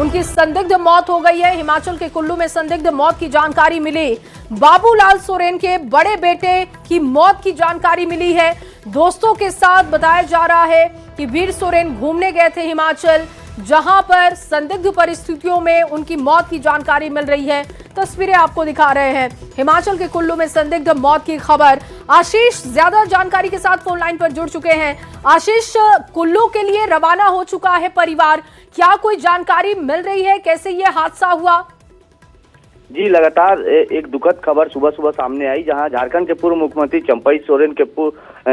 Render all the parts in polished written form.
उनकी संदिग्ध मौत हो गई है। हिमाचल के कुल्लू में संदिग्ध मौत की जानकारी मिली। बाबूलाल सोरेन के बड़े बेटे की मौत की जानकारी मिली है। दोस्तों के साथ बताया जा रहा है कि वीर सोरेन घूमने गए थे हिमाचल, जहां पर संदिग्ध परिस्थितियों में उनकी मौत की जानकारी मिल रही है। तस्वीरें आपको दिखा रहे हैं हिमाचल के कुल्लू में संदिग्ध मौत की खबर। आशीष ज्यादा जानकारी के साथ फोन लाइन पर जुड़ चुके हैं। आशीष, कुल्लू के लिए रवाना हो चुका है परिवार, क्या कोई जानकारी मिल रही है कैसे ये हादसा हुआ? जी, लगातार एक दुखद खबर सुबह सुबह सामने आई, जहां झारखंड के पूर्व मुख्यमंत्री चंपई सोरेन के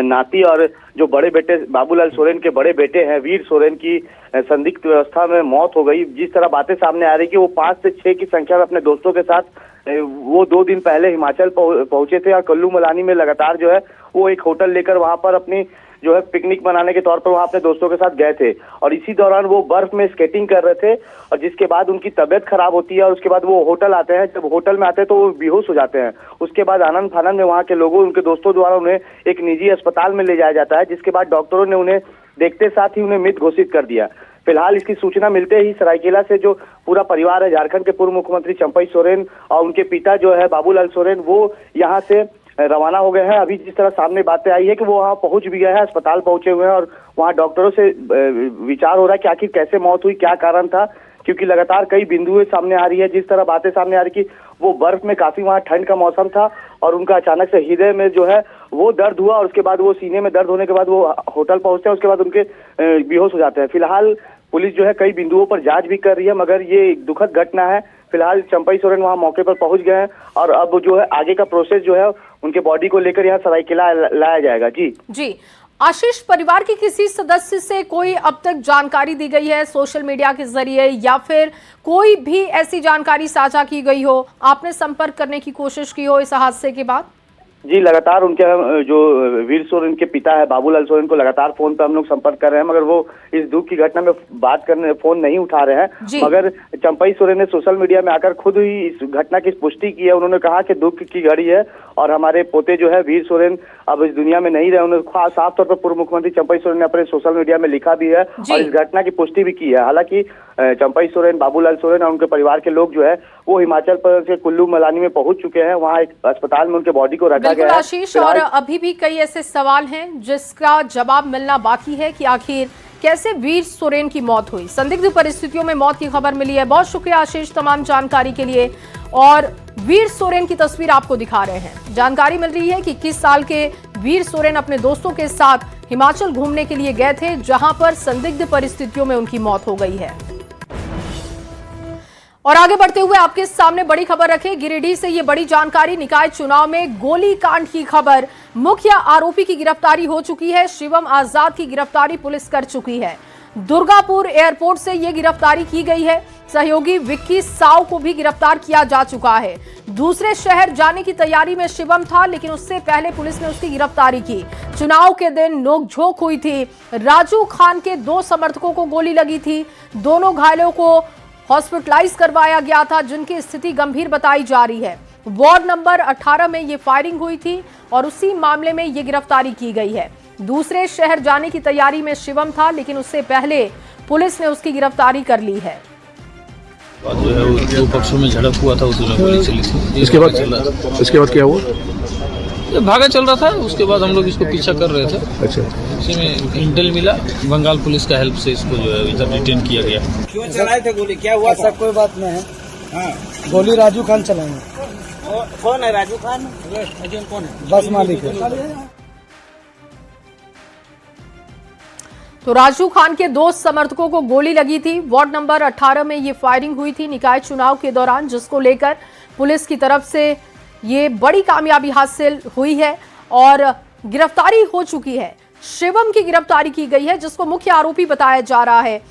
नाती और जो बड़े बेटे बाबूलाल सोरेन के बड़े बेटे हैं वीर सोरेन की संदिग्ध व्यवस्था में मौत हो गई। जिस तरह बातें सामने आ रही कि वो 5 से 6 की संख्या में अपने दोस्तों के साथ वो 2 दिन पहले हिमाचल पहुंचे थे और कुल्लू मलानी में लगातार जो है वो एक होटल लेकर वहां पर अपनी जो है पिकनिक मनाने के तौर पर वहां अपने दोस्तों के साथ गए थे और इसी दौरान वो बर्फ में स्केटिंग कर रहे थे और जिसके बाद उनकी तबीयत खराब होती है और उसके बाद वो होटल आते हैं। जब होटल में आते हैं तो वो बेहोश हो जाते हैं। उसके बाद आनंद फानंद में वहां के लोगों उनके दोस्तों द्वारा उन्हें एक निजी अस्पताल में ले जाया जाता है, जिसके बाद डॉक्टरों ने उन्हें देखते साथ ही उन्हें मृत घोषित कर दिया। फिलहाल इसकी सूचना मिलते ही सरायकेला से जो पूरा परिवार है झारखंड के पूर्व मुख्यमंत्री चंपई सोरेन और उनके पिता जो है बाबूलाल सोरेन, वो यहाँ से रवाना हो गए हैं। अभी जिस तरह सामने बातें आई है कि वो वहाँ पहुंच भी गए हैं, अस्पताल पहुंचे हुए हैं और वहाँ डॉक्टरों से विचार हो रहा है कि आखिर कैसे मौत हुई, क्या कारण था, क्योंकि लगातार कई बिंदुएं सामने आ रही है। जिस तरह बातें सामने आ रही कि वो बर्फ में काफी वहाँ ठंड का मौसम था और उनका अचानक से हृदय में जो है वो दर्द हुआ और उसके बाद वो सीने में दर्द होने के बाद वो होटल पहुंचते हैं, उसके बाद उनके बेहोश हो जाते हैं। फिलहाल पुलिस जो है कई बिंदुओं पर जांच भी कर रही है, मगर ये एक दुखद घटना है। फिलहाल चंपई सोरेन वहां मौके पर पहुंच गए हैं और अब जो है आगे का प्रोसेस जो है उनके बॉडी को लेकर यहाँ सरायकेला लाया जाएगा। जी आशीष, परिवार के किसी सदस्य से कोई अब तक जानकारी दी गई है सोशल मीडिया के जरिए या फिर कोई भी ऐसी जानकारी साझा की गई हो, आपने संपर्क करने की कोशिश की हो इस हादसे के बाद? जी, लगातार उनके जो वीर सोरेन के पिता है बाबूलाल सोरेन को लगातार फोन पर हम लोग संपर्क कर रहे हैं, मगर वो इस दुख की घटना में बात करने फोन नहीं उठा रहे हैं। मगर चंपई सोरेन ने सोशल मीडिया में आकर खुद ही इस घटना की पुष्टि की है। उन्होंने कहा कि दुख की घड़ी है और हमारे पोते जो है वीर सोरेन अब इस दुनिया में नहीं रहे। उन्होंने साफ तौर पर पूर्व मुख्यमंत्री चंपई सोरेन ने अपने सोशल मीडिया में लिखा भी है और इस घटना की पुष्टि भी की है। हालांकि चंपई सोरेन, बाबूलाल सोरेन और उनके परिवार के लोग जो है वो हिमाचल प्रदेश के कुल्लू मलानी में पहुंच चुके हैं। वहाँ एक अस्पताल में उनके बॉडी को रखा गया है। आशीष, और अभी भी कई ऐसे सवाल हैं जिसका जवाब मिलना बाकी है कि आखिर कैसे वीर सोरेन की मौत हुई। संदिग्ध परिस्थितियों में मौत की खबर मिली है। बहुत शुक्रिया आशीष तमाम जानकारी के लिए। और वीर सोरेन की तस्वीर आपको दिखा रहे हैं। जानकारी मिल रही है कि 21 साल के वीर सोरेन अपने दोस्तों के साथ हिमाचल घूमने के लिए गए थे, जहां पर संदिग्ध परिस्थितियों में उनकी मौत हो गई है। और आगे बढ़ते हुए आपके सामने बड़ी खबर रखे गिरिडीह से ये बड़ी जानकारी। निकाय चुनाव में गोली कांड की खबर। मुख्य आरोपी की गिरफ्तारी हो चुकी है। शिवम आजाद की गिरफ्तारी पुलिस कर चुकी है। दुर्गापुर एयरपोर्ट से ये गिरफ्तारी की गई है। सहयोगी विक्की साव को भी गिरफ्तार किया जा चुका है। दूसरे शहर जाने की तैयारी में शिवम था, लेकिन उससे पहले पुलिस ने उसकी गिरफ्तारी की। चुनाव के दिन नोकझोंक हुई थी। राजू खान के 2 समर्थकों को गोली लगी थी। दोनों घायलों को हॉस्पिटलाइज करवाया गया था, जिनकी स्थिति गंभीर बताई जा रही है। वार्ड नंबर 18 में ये फायरिंग हुई थी और उसी मामले में ये गिरफ्तारी की गई है। दूसरे शहर जाने की तैयारी में शिवम था, लेकिन उससे पहले पुलिस ने उसकी गिरफ्तारी कर ली है। जो है वो 2 पक्षों में झड़प हुआ था, उसमें गोली चली थी। इसके बाद क्या हुआ? भागा चल रहा था, उसके बाद हम लोग इसको पीछा कर रहे थे। अच्छा, इसी में इंटेल मिला, बंगाल पुलिस का हेल्प से इसको जो है इधर डिटेन किया गया। क्यों चलाए थे गोली, क्या हुआ? ऐसा कोई बात नहीं है। हाँ, गोली राजू खान चलाए। कौन है राजू खान? कौन है? बस मालिक है। तो राजू खान के 2 समर्थकों को गोली लगी थी। वार्ड नंबर 18 में ये फायरिंग हुई थी निकाय चुनाव के दौरान, जिसको लेकर पुलिस की तरफ से ये बड़ी कामयाबी हासिल हुई है और गिरफ्तारी हो चुकी है। शिवम की गिरफ्तारी की गई है, जिसको मुख्य आरोपी बताया जा रहा है।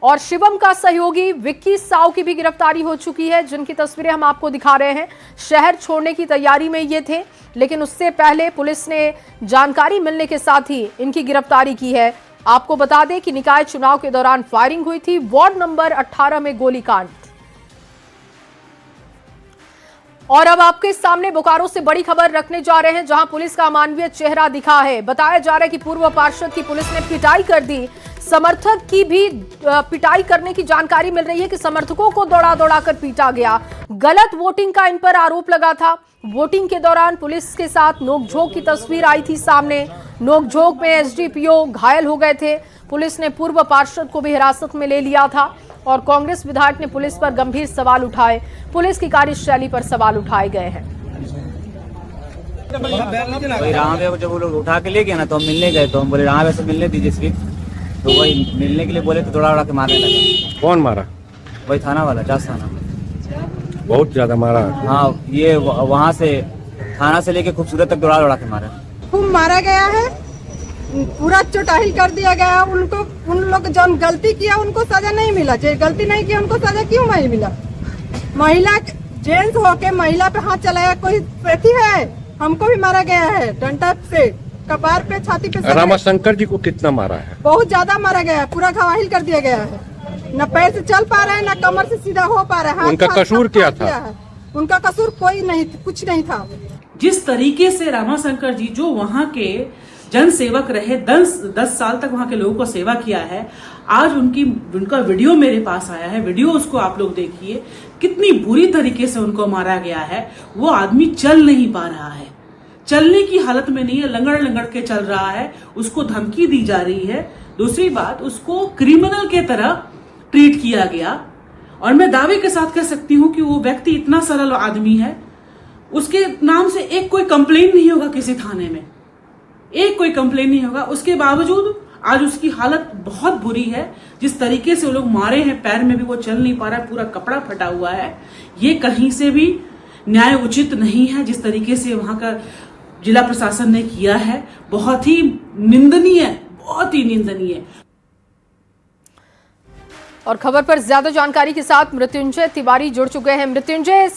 और शिवम का सहयोगी विक्की साव की भी गिरफ्तारी हो चुकी है, जिनकी तस्वीरें हम आपको दिखा रहे हैं। शहर छोड़ने की तैयारी में ये थे, लेकिन उससे पहले पुलिस ने जानकारी मिलने के साथ ही इनकी गिरफ्तारी की है। आपको बता दें कि निकाय चुनाव के दौरान फायरिंग हुई थी। वार्ड नंबर 18 में गोलीकांड। और अब आपके सामने बोकारो से बड़ी खबर रखने जा रहे हैं, जहां पुलिस का अमानवीय चेहरा दिखा है। बताया जा रहा है कि पूर्व पार्षद की पुलिस ने पिटाई कर दी। समर्थक की भी पिटाई करने की जानकारी मिल रही है कि समर्थकों को दौड़ा दौड़ा कर पीटा गया। गलत वोटिंग का इन पर आरोप लगा था। वोटिंग के दौरान पुलिस के साथ नोकझोंक की तस्वीर आई थी सामने। नोकझोंक में एसडीपीओ घायल हो गए थे। पुलिस ने पूर्व पार्षद को भी हिरासत में ले लिया था और कांग्रेस विधायक ने पुलिस पर गंभीर सवाल उठाए। पुलिस की कार्यशैली पर सवाल उठाए गए हैं। वही राम भैया को जब वो लोग उठा के ले गए ना, तो हम मिलने गए, तो हम बोले राम भैया से मिलने दीजिए सिर्फ, तो वही मिलने के लिए बोले तो दौड़ा के मारने लगा। कौन मारा? वही थाना वाला, जास थाना। बहुत ज्यादा मारा? हाँ, ये वहाँ से थाना से लेके खूबसूरत तक दौड़ा के मारा। खूब मारा गया है, पूरा चोटाही कर दिया गया उनको। उन लोग जो गलती किया उनको सजा नहीं मिला, जो गलती नहीं किया उनको सजा क्यों नहीं मिला? महिला जेंट्स होके महिला पे हाथ चलाया कोई व्यक्ति है? हमको भी मारा गया है डंडा से, कपार पे, छाती पे। रामाशंकर जी को कितना मारा है? बहुत ज्यादा मारा गया है, पूरा घायल कर दिया गया है। न पैर से चल पा रहा है, न कमर से सीधा हो पा रहा है। उनका कसूर क्या था? उनका कसूर कोई नहीं, कुछ नहीं था। जिस तरीके से रामाशंकर जी जो वहां के जन सेवक रहे, 10 साल तक वहां के लोगों को सेवा किया है, आज उनका वीडियो मेरे पास आया है। वीडियो उसको आप लोग देखिए, कितनी बुरी तरीके से उनको मारा गया है। वो आदमी चल नहीं पा रहा है, चलने की हालत में नहीं है, लंगड़ लंगड़ के चल रहा है। उसको धमकी दी जा रही है। दूसरी बात, उसको क्रिमिनल के तरह ट्रीट किया गया। और मैं दावे के साथ कह सकती हूं कि वो व्यक्ति इतना सरल आदमी है, उसके नाम से एक कोई कंप्लेन नहीं होगा किसी थाने में, एक कोई कंप्लेन नहीं होगा। उसके बावजूद आज उसकी हालत बहुत बुरी है। जिस तरीके से वो लोग मारे हैं, पैर में भी वो चल नहीं पा रहा है, पूरा कपड़ा फटा हुआ है। ये कहीं से भी न्याय उचित नहीं है। जिस तरीके से वहां का जिला प्रशासन ने किया है, बहुत ही निंदनीय, बहुत ही निंदनीय। और खबर पर ज्यादा जानकारी के साथ मृत्युंजय तिवारी जुड़ चुके हैं। मृत्युंजय,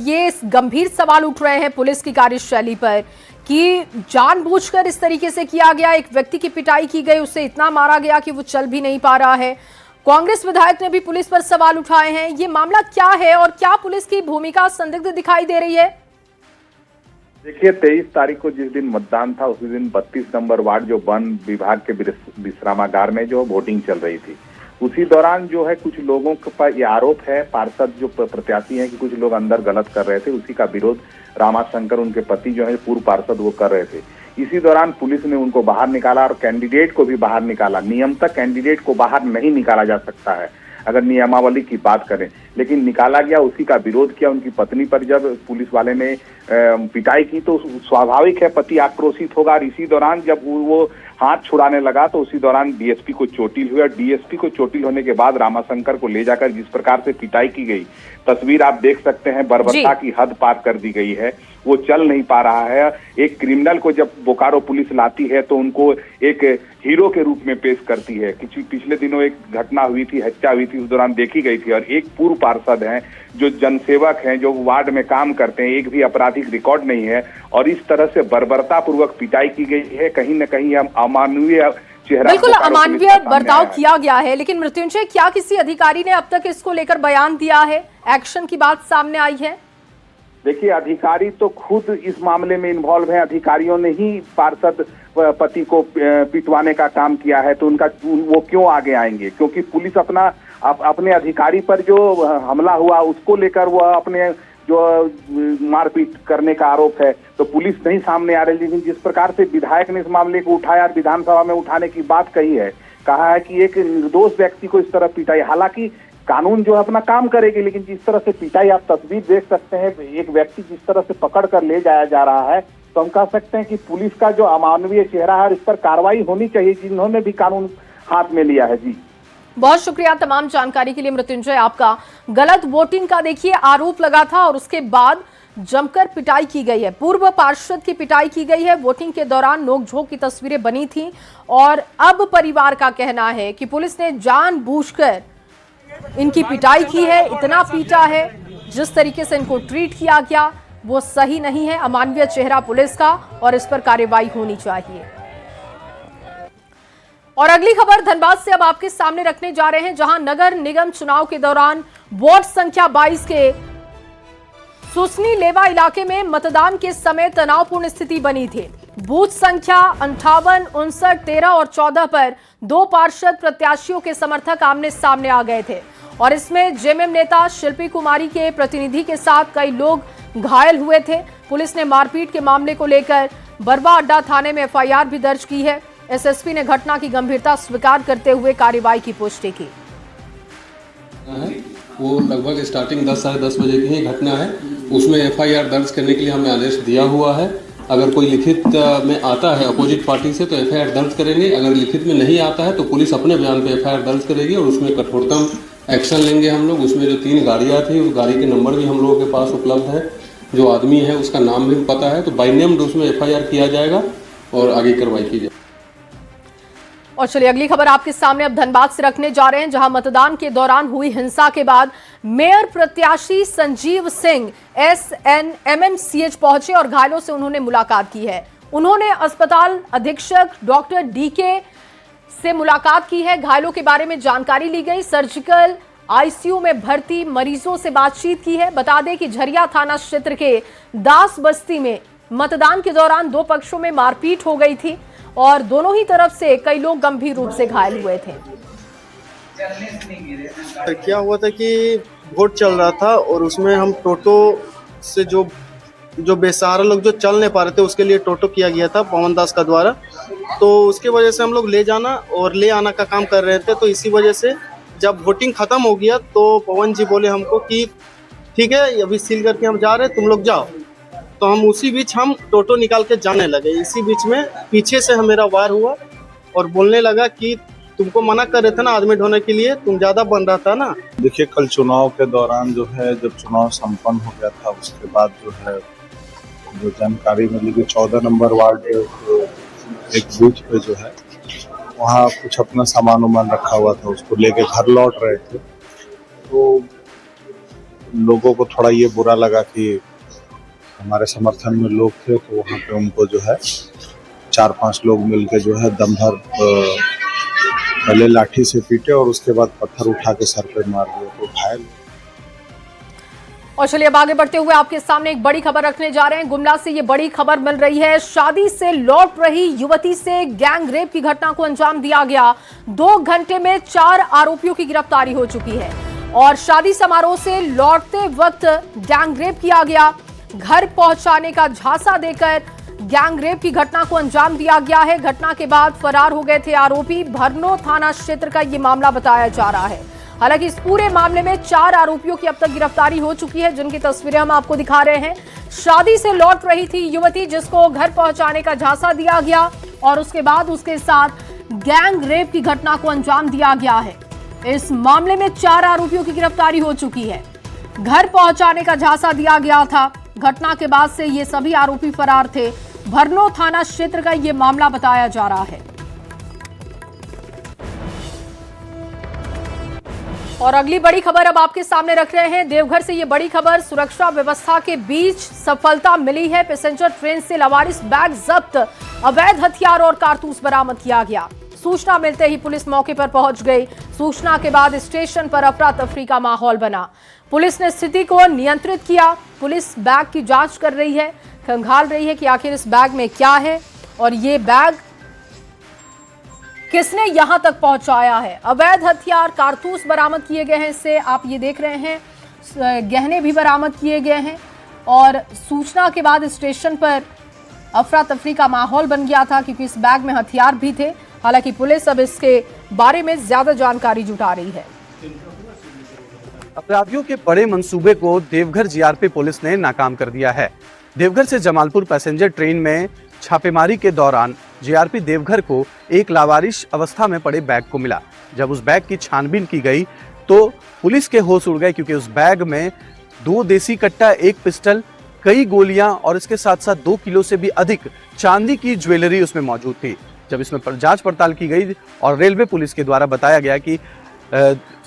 ये गंभीर सवाल उठ रहे हैं पुलिस की कार्यशैली पर कि जानबूझकर इस तरीके से किया गया, एक व्यक्ति की पिटाई की गई, उसे इतना मारा गया कि वो चल भी नहीं पा रहा है। कांग्रेस विधायक ने भी पुलिस पर सवाल उठाए हैं। ये मामला क्या है और क्या पुलिस की भूमिका संदिग्ध दिखाई दे रही है? देखिए, 23 तारीख को जिस दिन मतदान था, उसी दिन 32 नंबर वार्ड जो वन विभाग के विश्रामागार में जो वोटिंग चल रही थी, उसी दौरान जो है कुछ लोगों पर ये आरोप है, पार्षद जो प्रत्याशी हैं, कि कुछ लोग अंदर गलत कर रहे थे। उसी का विरोध रामाशंकर, उनके पति जो है पूर्व पार्षद, वो कर रहे थे। इसी दौरान पुलिस ने उनको बाहर निकाला और कैंडिडेट को भी बाहर निकाला। नियमतः कैंडिडेट को बाहर नहीं निकाला जा सकता है अगर नियमावली की बात करें, लेकिन निकाला गया। उसी का विरोध किया। उनकी पत्नी पर जब पुलिस वाले ने पिटाई की तो स्वाभाविक है पति आक्रोशित होगा। और इसी दौरान जब वो हाथ छुड़ाने लगा तो उसी दौरान डीएसपी को चोटिल हुआ। डीएसपी को चोटिल होने के बाद रामाशंकर को ले जाकर जिस प्रकार से पिटाई की गई, तस्वीर आप देख सकते हैं, बर्बरता की हद पार कर दी गई है। वो चल नहीं पा रहा है। एक क्रिमिनल को जब बोकारो पुलिस लाती है तो उनको एक हीरो के रूप में पेश करती है। पिछले दिनों एक घटना हुई थी, हत्या हुई थी, उस दौरान देखी गई थी। और एक पूर्व पार्षद हैं, जो जनसेवक हैं, जो वार्ड में काम करते हैं, एक भी आपराधिक रिकॉर्ड नहीं है, और इस तरह से बर्बरता पूर्वक पिटाई की गई है। कहीं न कहीं हम अमानवीय चेहरा, बिल्कुल अमानवीय बर्ताव किया गया है। लेकिन मृत्युंजय, क्या किसी अधिकारी ने अब तक इसको लेकर बयान दिया है? एक्शन की बात सामने आई है? देखिए, अधिकारी तो खुद इस मामले में इन्वॉल्व हैं। अधिकारियों ने ही पार्षद पति को पिटवाने का काम किया है, तो उनका वो क्यों आगे आएंगे? क्योंकि पुलिस अपने अधिकारी पर जो हमला हुआ उसको लेकर वो अपने जो मारपीट करने का आरोप है, तो पुलिस नहीं सामने आ रही। लेकिन जिस प्रकार से विधायक ने इस मामले को उठाया, विधानसभा में उठाने की बात कही है, कहा है कि एक निर्दोष व्यक्ति को इस तरह पिटाई, हालांकि कानून जो है अपना काम करेगी, लेकिन जिस तरह से पिटाई, आप तस्वीर देख सकते हैं, एक व्यक्ति जिस तरह से पकड़ कर ले जाया जा रहा है, तो हम कह सकते हैं कि पुलिस का जो अमानवीय चेहरा है, इस पर कार्रवाई होनी चाहिए, जिन्होंने भी कानून हाथ में लिया है। जी, बहुत शुक्रिया तमाम जानकारी के लिए मृत्युंजय आपका। गलत वोटिंग का देखिए आरोप लगा था और उसके बाद जमकर पिटाई की गई है। पूर्व पार्षद की पिटाई की गई है। वोटिंग के दौरान नोकझोंक की तस्वीरें बनी थी और अब परिवार का कहना है कि पुलिस ने जानबूझकर इनकी पिटाई की है, इतना पीटा है। जिस तरीके से इनको ट्रीट किया गया वो सही नहीं है। अमानवीय चेहरा पुलिस का और इस पर कार्रवाई होनी चाहिए। और अगली खबर धनबाद से अब आपके सामने रखने जा रहे हैं, जहां नगर निगम चुनाव के दौरान वार्ड संख्या 22 के सुसनी लेवा इलाके में मतदान के समय तनावपूर्ण स्थिति बनी थी। बूथ संख्या 58, 59, 13 और 14 पर 2 पार्षद प्रत्याशियों के समर्थक आमने सामने आ गए थे और इसमें जेएमएम नेता शिल्पी कुमारी के प्रतिनिधि के साथ कई लोग घायल हुए थे। पुलिस ने मारपीट के मामले को लेकर बरवा अड्डा थाने में एफआईआर भी दर्ज की है। एसएसपी ने घटना की गंभीरता स्वीकार करते हुए कार्रवाई की पुष्टि की। वो लगभग स्टार्टिंग 10 साढ़े 10 बजे की ही घटना है। उसमें एफआईआर दर्ज करने के लिए हमें आदेश दिया हुआ है। अगर कोई लिखित में आता है अपोजिट पार्टी से तो एफआईआर दर्ज करेंगे, अगर लिखित में नहीं आता है तो पुलिस अपने बयान पे एफआईआर दर्ज करेगी और उसमें कठोरतम एक्शन लेंगे हम लोग। उसमें जो 3 गाड़ियाँ थी उस गाड़ी के नंबर भी हम लोगों के पास उपलब्ध है, जो आदमी है उसका नाम भी पता है, तो बाय नेम उसमें एफआईआर किया जाएगा और आगे कार्रवाई की जाएगी। और चलिए अगली खबर आपके सामने अब धनबाद से रखने जा रहे हैं, जहां मतदान के दौरान हुई हिंसा के बाद मेयर प्रत्याशी संजीव सिंह एसएनएमएमसीएच पहुंचे और घायलों से उन्होंने मुलाकात की है। उन्होंने अस्पताल अधीक्षक डॉक्टर डीके से मुलाकात की है, घायलों के बारे में जानकारी ली गई, सर्जिकल आईसीयू में भर्ती मरीजों से बातचीत की है। बता दें कि झरिया थाना क्षेत्र के दास बस्ती में मतदान के दौरान 2 पक्षों में मारपीट हो गई थी और दोनों ही तरफ से कई लोग गंभीर रूप से घायल हुए थे। क्या हुआ था कि वोट चल रहा था और उसमें हम टोटो से जो बेसहारा लोग जो चल नहीं पा रहे थे उसके लिए टोटो किया गया था पवन दास का द्वारा, तो उसके वजह से हम लोग ले जाना और ले आना का काम कर रहे थे। तो इसी वजह से जब वोटिंग खत्म हो गया तो पवन जी बोले हमको कि ठीक है अभी सील करके हम जा रहे हैं, तुम लोग जाओ। तो हम उसी बीच हम टोटो निकाल के जाने लगे। इसी बीच में पीछे से मेरा वार हुआ और बोलने लगा कि तुमको मना कर रहे थे ना आदमी ढोने के लिए, तुम ज्यादा बन रहा था ना। देखिए कल चुनाव के दौरान जो है जब चुनाव संपन्न हो गया था उसके बाद जो है जो जानकारी मिली कि 14 नंबर वार्ड एक बूथ पे जो है वहाँ कुछ अपना सामान उमान रखा हुआ था, उसको लेके घर लौट रहे थे। तो लोगों को थोड़ा ये बुरा लगा कि हमारे समर्थन में लोग थे, तो वहाँ पे उनको जो है 4-5 लोग मिलके जो है दम भर पहले लाठी से पीटे और उसके बाद पत्थर उठा के सर पे मार दिया, तो घायल। और चलिए अब आगे बढ़ते हुए आपके सामने एक बड़ी खबर रखने जा रहे हैं। गुमला से ये बड़ी खबर मिल रही है। शादी से लौट रही युवती से गैंग रेप की घटना को अंजाम दिया गया। 2 घंटे में 4 आरोपियों की गिरफ्तारी हो चुकी है और शादी समारोह से लौटते वक्त गैंग रेप किया गया। घर पहुंचाने का झांसा देकर गैंग रेप की घटना को अंजाम दिया गया है। घटना के बाद फरार हो गए थे आरोपी। भरनो थाना क्षेत्र का ये मामला बताया जा रहा है। हालांकि इस पूरे मामले में 4 आरोपियों की अब तक गिरफ्तारी हो चुकी है, जिनकी तस्वीरें हम आपको दिखा रहे हैं। शादी से लौट रही थी युवती, जिसको घर पहुंचाने का झांसा दिया गया और उसके बाद उसके साथ गैंग रेप की घटना को अंजाम दिया गया है। इस मामले में 4 आरोपियों की गिरफ्तारी हो चुकी है। घर पहुंचाने का झांसा दिया गया था। घटना के बाद से ये सभी आरोपी फरार थे। भरनो थाना क्षेत्र का ये मामला बताया जा रहा है। और अगली बड़ी खबर अब आपके सामने रख रहे हैं। देवघर से ये बड़ी खबर, सुरक्षा व्यवस्था के बीच सफलता मिली है। पैसेंजर ट्रेन से लावारिस बैग जब्त, अवैध हथियार और कारतूस बरामद किया गया। सूचना मिलते ही पुलिस मौके पर पहुंच गई। सूचना के बाद स्टेशन पर अफरा तफरी का माहौल बना। पुलिस ने स्थिति को नियंत्रित किया। पुलिस बैग की जांच कर रही है, खंगाल रही है कि आखिर इस बैग में क्या है और ये बैग किसने यहां तक पहुंचाया है। अवैध हथियार, कारतूस बरामद किए गए हैं। इससे आप ये देख रहे हैं, गहने भी बरामद किए गए हैं और सूचना के बाद स्टेशन पर अफरा तफरी का माहौल बन गया था क्योंकि इस बैग में हथियार भी थे। हालांकि पुलिस अब इसके बारे में ज्यादा जानकारी जुटा रही है। अपराधियों के बड़े मंसूबे को देवघर जीआरपी पुलिस ने नाकाम कर दिया है। देवघर से जमालपुर पैसेंजर ट्रेन में छापेमारी के दौरान जीआरपी देवघर को एक लावारिश अवस्था में पड़े बैग को मिला। जब उस बैग की छानबीन की गई तो पुलिस के होश उड़ गए क्योंकि उस बैग में 2 देसी कट्टा, 1 पिस्टल, कई गोलियां और इसके साथ साथ 2 किलो से भी अधिक चांदी की ज्वेलरी उसमें मौजूद थी। जब इसमें जांच पड़ताल की गई और रेलवे पुलिस के द्वारा बताया गया कि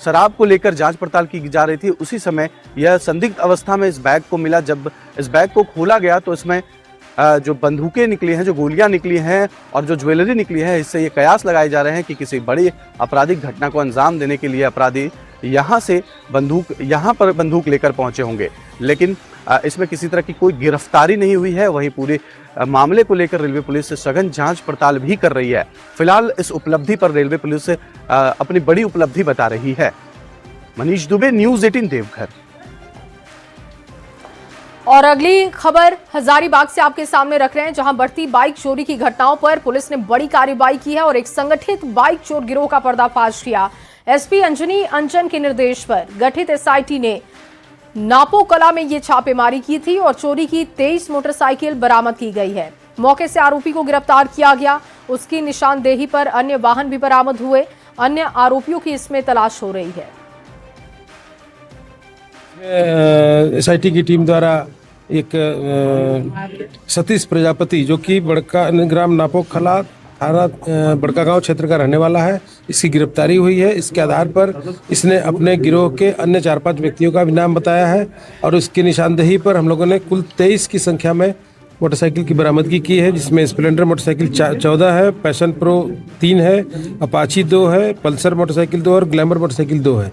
शराब को लेकर जांच पड़ताल की जा रही थी, उसी समय यह संदिग्ध अवस्था में इस बैग को मिला। जब इस बैग को खोला गया तो इसमें जो बंदूकें निकली हैं, जो गोलियां निकली हैं और जो ज्वेलरी निकली है, इससे ये कयास लगाए जा रहे हैं कि किसी बड़ी आपराधिक घटना को अंजाम देने के लिए अपराधी यहाँ पर बंदूक लेकर पहुंचे होंगे, लेकिन इसमें किसी तरह की कोई गिरफ्तारी नहीं हुई है। वहीं पूरे मामले को लेकर रेलवे पुलिस सघन जांच पड़ताल भी कर रही है। फिलहाल इस उपलब्धि पर रेलवे पुलिस अपनी बड़ी उपलब्धि बता रही है। मनीष दुबे, न्यूज़ 18 देवघर। और अगली खबर हजारीबाग से आपके सामने रख रहे हैं, जहां बढ़ती बाइक चोरी की घटनाओं पर पुलिस ने बड़ी कार्रवाई की है और एक संगठित बाइक चोर गिरोह का पर्दाफाश किया। एसपी अंजनी अंजन के निर्देश पर गठित एसआईटी ने नापो कला में ये छापेमारी की थी और चोरी की 23 मोटरसाइकिल बरामद की गई है। मौके से आरोपी को गिरफ्तार किया गया। उसकी निशानदेही पर अन्य वाहन भी बरामद हुए। अन्य आरोपियों की इसमें तलाश हो रही है। एसआईटी की टीम द्वारा एक सतीश प्रजापति, जो कि बड़का ग्राम नापो खला थाना बड़का गांव क्षेत्र का रहने वाला है, इसकी गिरफ्तारी हुई है। इसके आधार पर इसने अपने गिरोह के अन्य 4-5 व्यक्तियों का भी नाम बताया है और उसकी निशानदेही पर हम लोगों ने कुल 23 की संख्या में मोटरसाइकिल की बरामदगी की है, जिसमें स्प्लेंडर मोटरसाइकिल 14 है, पैशन प्रो 3 है, अपाची 2 है, पल्सर मोटरसाइकिल 2 और ग्लैमर मोटरसाइकिल 2 है।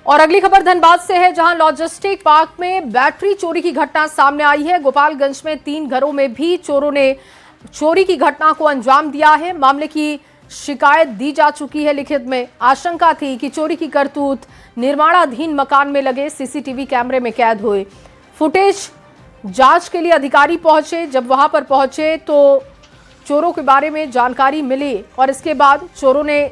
और अगली खबर धनबाद से है, जहां लॉजिस्टिक पार्क में बैटरी चोरी की घटना सामने आई है। गोपालगंज में 3 घरों में भी चोरों ने चोरी की घटना को अंजाम दिया है। मामले की शिकायत दी जा चुकी है लिखित में। आशंका थी कि चोरी की करतूत निर्माणाधीन मकान में लगे सीसीटीवी कैमरे में कैद हुए। फुटेज जांच के लिए अधिकारी पहुंचे। जब वहां पर पहुंचे तो चोरों के बारे में जानकारी मिली और इसके बाद चोरों ने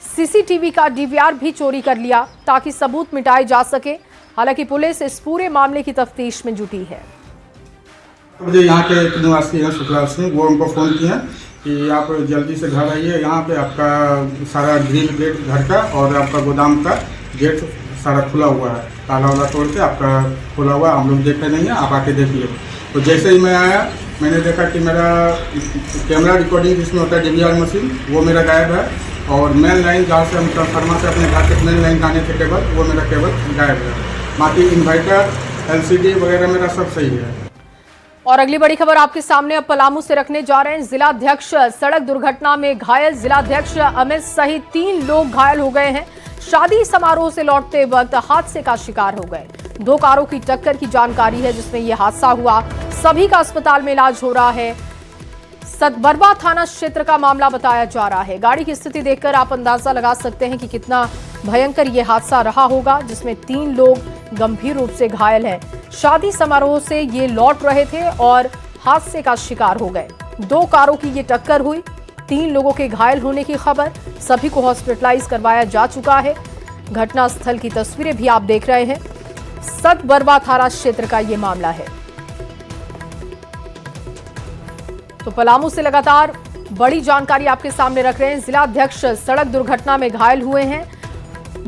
सीसीटीवी का डीवीआर भी चोरी कर लिया ताकि सबूत मिटाए जा सके। हालांकि पुलिस इस पूरे मामले की तफ्तीश में जुटी है। मुझे यहाँ के एक निवासी हैं शुक्ला सिंह, वो हमको फ़ोन किया कि आप जल्दी से घर आइए, यहाँ पे आपका सारा ग्रिल गेट घर का और आपका गोदाम का गेट सारा खुला हुआ है, ताला वाला तोड़ के आपका खुला हुआ, हम लोग देखे नहीं है, आप आके देखिए। तो जैसे ही मैं आया, मैंने देखा कि मेरा कैमरा रिकॉर्डिंग जिसमें होता है डीवीआर मशीन, वो मेरा गायब है और मेन लाइन जहाँ से हम ट्रांसफार्मर से अपने घर तक मेन लाइन जाने थे केबल, वो मेरा केबल गायब है। बाकी इन्वर्टर LCD वगैरह मेरा सब सही है। और अगली बड़ी खबर आपके सामने अब पलामू से रखने जा रहे हैं। जिलाध्यक्ष सड़क दुर्घटना में घायल। जिलाध्यक्ष अमित सहित 3 लोग घायल हो गए हैं। शादी समारोह से लौटते वक्त हादसे का शिकार हो गए। 2 कारों की टक्कर की जानकारी है जिसमें यह हादसा हुआ। सभी का अस्पताल में इलाज हो रहा है। सतबरवा थाना क्षेत्र का मामला बताया जा रहा है। गाड़ी की स्थिति देखकर आप अंदाजा लगा सकते हैं कि कितना भयंकर यह हादसा रहा होगा, जिसमें 3 लोग गंभीर रूप से घायल हैं। शादी समारोह से ये लौट रहे थे और हादसे का शिकार हो गए। 2 कारों की ये टक्कर हुई। 3 लोगों के घायल होने की खबर। सभी को हॉस्पिटलाइज करवाया जा चुका है। घटनास्थल की तस्वीरें भी आप देख रहे हैं। सतबरवा थाना क्षेत्र का ये मामला है। तो पलामू से लगातार बड़ी जानकारी आपके सामने रख रहे हैं। जिलाध्यक्ष सड़क दुर्घटना में घायल हुए हैं।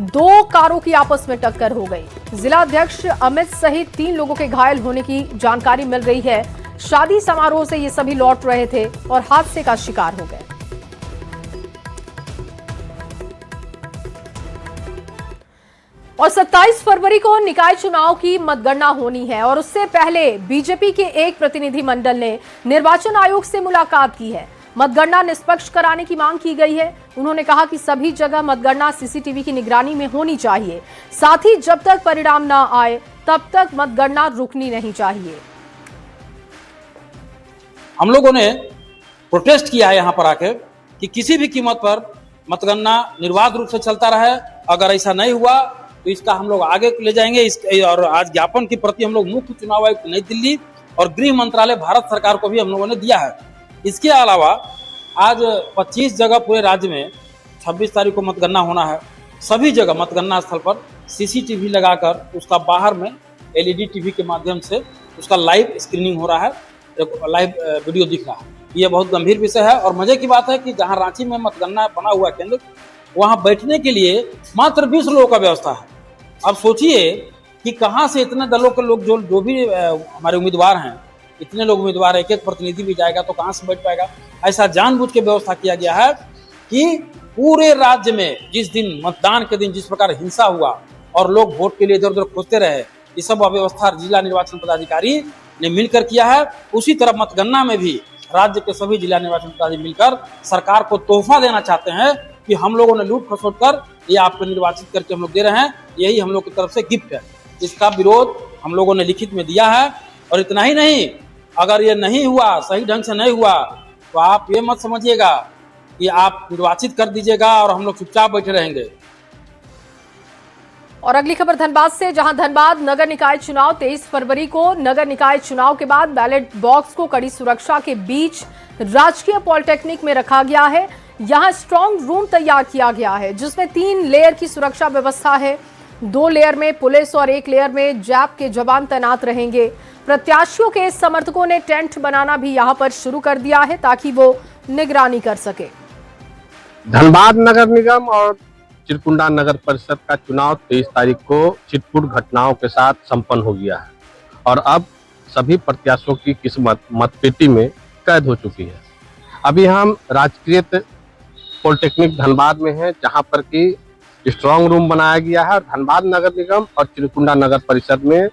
2 कारों की आपस में टक्कर हो गई। जिलाध्यक्ष अमित सहित 3 लोगों के घायल होने की जानकारी मिल रही है। शादी समारोह से ये सभी लौट रहे थे और हादसे का शिकार हो गए। और 27 फरवरी को निकाय चुनाव की मतगणना होनी है और उससे पहले बीजेपी के एक प्रतिनिधिमंडल ने निर्वाचन आयोग से मुलाकात की है। मतगणना निष्पक्ष कराने की मांग की गई है। उन्होंने कहा कि सभी जगह मतगणना सीसीटीवी की निगरानी में होनी चाहिए। साथ ही जब तक परिणाम न आए तब तक मतगणना रुकनी नहीं चाहिए। हम लोगों ने प्रोटेस्ट किया है यहाँ पर आके कि किसी भी कीमत पर मतगणना निर्बाध रूप से चलता रहे। अगर ऐसा नहीं हुआ तो इसका हम लोग आगे ले जाएंगे। और आज ज्ञापन की प्रति हम लोग मुख्य चुनाव आयुक्त नई दिल्ली और गृह मंत्रालय भारत सरकार को भी हम लोगों ने दिया है। इसके अलावा आज 25 जगह पूरे राज्य में 26 तारीख को मतगणना होना है। सभी जगह मतगणना स्थल पर सीसीटीवी लगाकर उसका बाहर में LED टीवी के माध्यम से उसका लाइव स्क्रीनिंग हो रहा है, लाइव वीडियो दिख रहा है। ये बहुत गंभीर विषय है और मजे की बात है कि जहां रांची में मतगणना बना हुआ केंद्र, वहां बैठने के लिए मात्र 20 लोगों का व्यवस्था है। अब सोचिए कि कहां से इतने दलों के लोग जो भी हमारे उम्मीदवार हैं, इतने लोग उम्मीदवार, एक प्रतिनिधि भी जाएगा तो कहां से बैठ पाएगा। ऐसा जानबूझ के व्यवस्था किया गया है कि पूरे राज्य में जिस दिन मतदान के दिन जिस प्रकार हिंसा हुआ और लोग वोट के लिए इधर उधर खोजते रहे, ये सब व्यवस्था जिला निर्वाचन पदाधिकारी ने मिलकर किया है। उसी तरह मतगणना में भी राज्य के सभी जिला निर्वाचन पदाधिकारी मिलकर सरकार को तोहफा देना चाहते हैं कि हम लोगों ने लूट खसोट कर ये आपको निर्वाचित करके हम लोग दे रहे हैं, यही हम लोग की तरफ से गिफ्ट है। इसका विरोध हम लोगों ने लिखित में दिया है। और इतना ही नहीं, अगर ये नहीं हुआ, सही ढंग से नहीं हुआ, तो आप ये मत समझिएगा कि आप निर्वाचित कर दीजिएगा और हम लोग चुपचाप बैठे रहेंगे। और अगली खबर धनबाद से, जहां धनबाद नगर निकाय चुनाव 23 फरवरी को नगर निकाय चुनाव के बाद बैलेट बॉक्स को कड़ी सुरक्षा के बीच राजकीय पॉलिटेक्निक में रखा गया है। यहां स्ट्रांग रूम तैयार किया गया है जिसमें 3 लेयर की सुरक्षा व्यवस्था है। 2 लेयर में पुलिस और 1 लेयर में जैप के जवान तैनात रहेंगे। प्रत्याशियों के समर्थकों ने टेंट बनाना भी यहां पर शुरू कर दिया है ताकि वो निगरानी कर सके। धनबाद नगर निगम और चिरकुंडा नगर परिषद का चुनाव 23 तारीख को छिटपुट घटनाओं के साथ संपन्न हो गया है और अब सभी प्रत्याशियों की किस्मत मतपेटी में कैद हो चुकी है। अभी हम राजकीय पॉलिटेक्निक धनबाद में हैं, जहां पर कि स्ट्रांग रूम बनाया गया है और धनबाद नगर निगम और चिरकुंडा नगर परिषद में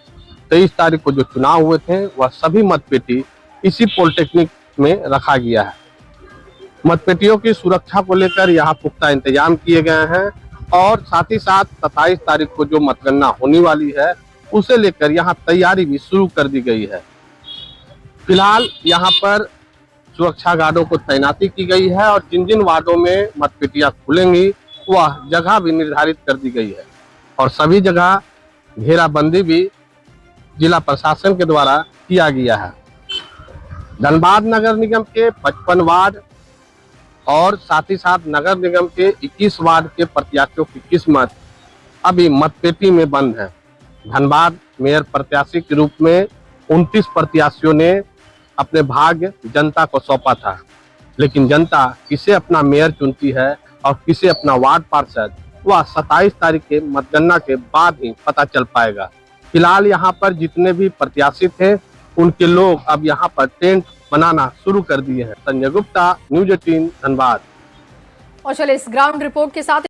23 तारीख को जो चुनाव हुए थे वह सभी मतपेटी इसी पॉलिटेक्निक में रखा गया है। मतपेटियों की सुरक्षा को लेकर यहाँ पुख्ता इंतजाम किए गए हैं और साथ ही साथ 27 तारीख को जो मतगणना होने वाली है उसे लेकर यहाँ तैयारी भी शुरू कर दी गई है। फिलहाल यहाँ पर सुरक्षा गार्डों को तैनाती की गई है और जिन जिन वार्डों में मतपेटियां खुलेंगी वह जगह भी निर्धारित कर दी गई है और सभी जगह घेराबंदी भी जिला प्रशासन के द्वारा किया गया है। धनबाद नगर निगम के 55 वार्ड और साथ ही साथ नगर निगम के 21 वार्ड के प्रत्याशियों की किस्मत अभी मतपेटी में बंद है। धनबाद मेयर प्रत्याशी के रूप में 29 प्रत्याशियों ने अपने भाग्य जनता को सौंपा था, लेकिन जनता किसे अपना मेयर चुनती है और किसे अपना वार्ड पार्षद वह 27 तारीख के मतगणना के बाद ही पता चल पाएगा। फिलहाल यहाँ पर जितने भी प्रत्याशी थे उनके लोग अब यहाँ पर टेंट बनाना शुरू कर दिए हैं। संजय गुप्ता, न्यूज़ 18 धनबाद। और चले इस ग्राउंड रिपोर्ट के साथ